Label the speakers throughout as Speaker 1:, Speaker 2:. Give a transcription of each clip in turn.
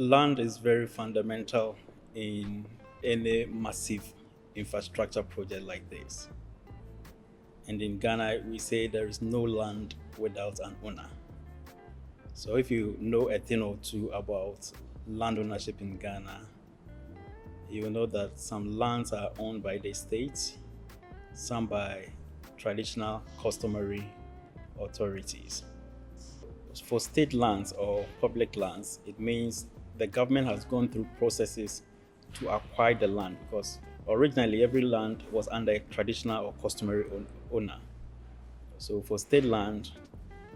Speaker 1: Land is very fundamental in any massive infrastructure project like this. And in Ghana, we say there is no land without an owner. So if you know a thing or two about land ownership in Ghana, you will know that some lands are owned by the state, some by traditional customary authorities. For state lands or public lands, it means the government has gone through processes to acquire the land because originally every land was under a traditional or customary owner. So for state land,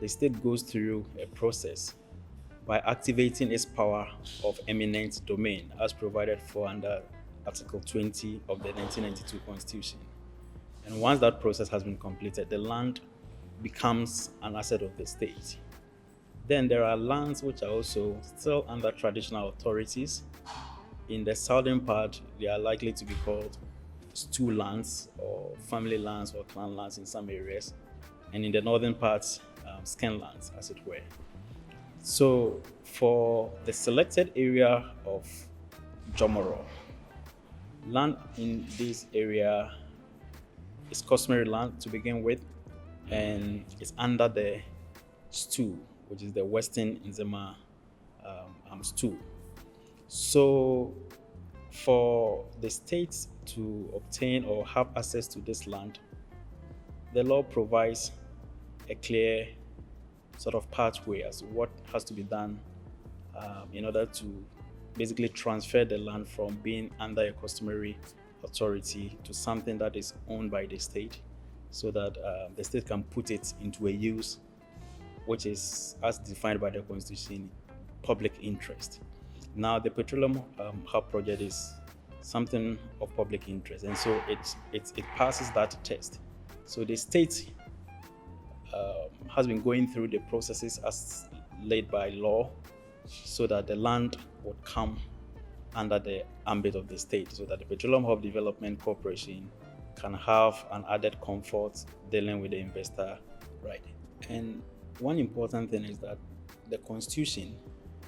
Speaker 1: the state goes through a process by activating its power of eminent domain as provided for under Article 20 of the 1992 Constitution. And once that process has been completed, the land becomes an asset of the state. Then there are lands which are also still under traditional authorities. In the southern part, they are likely to be called stew lands or family lands or clan lands in some areas. And in the northern parts, skin lands, as it were. So for the selected area of Jomoro, land in this area is customary land to begin with, and it's under the stew, which is the Western Nzema stew. So for the states to obtain or have access to this land, the law provides a clear sort of pathway as to what has to be done in order to basically transfer the land from being under a customary authority to something that is owned by the state so that the state can put it into a use which is, as defined by the Constitution, public interest. Now, the Petroleum Hub project is something of public interest, and so it passes that test. So the state has been going through the processes as laid by law so that the land would come under the ambit of the state so that the Petroleum Hub Development Corporation can have an added comfort dealing with the investor right. And one important thing is that the Constitution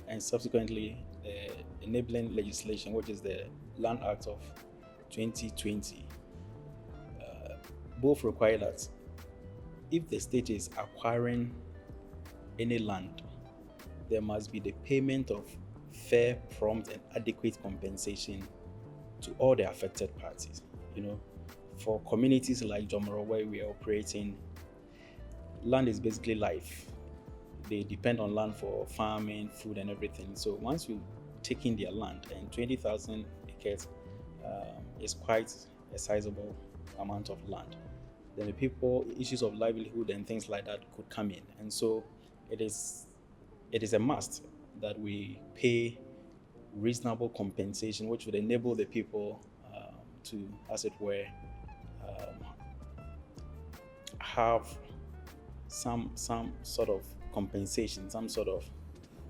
Speaker 1: and subsequently the enabling legislation, which is the Land Act of 2020, both require that if the state is acquiring any land, there must be the payment of fair, prompt, and adequate compensation to all the affected parties. For communities like Jomoro, where we are operating, land is basically life. They depend on land for farming, food, and everything. So once you take in their land, and 20,000 acres is quite a sizable amount of land, then the people, issues of livelihood and things like that could come in. And so it is a must that we pay reasonable compensation, which would enable the people to, as it were, have some sort of compensation, some sort of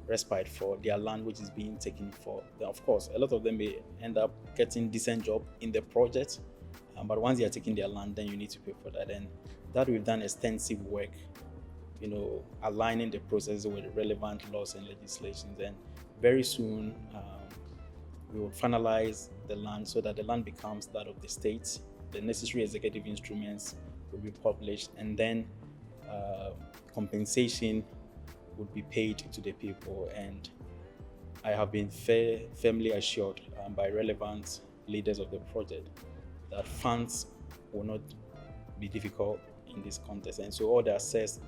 Speaker 1: respite for their land which is being taken for. Of course, a lot of them may end up getting decent job in the project, but once they are taking their land, then you need to pay for that. And that we've done extensive work, aligning the process with relevant laws and legislations. And very soon, we will finalize the land so that the land becomes that of the state. The necessary executive instruments will be published, and then compensation would be paid to the people. And I have been firmly assured by relevant leaders of the project that funds will not be difficult in this context. And so all the assessed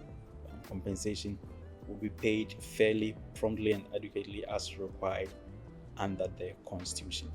Speaker 1: compensation will be paid fairly, promptly, and adequately as required under the Constitution.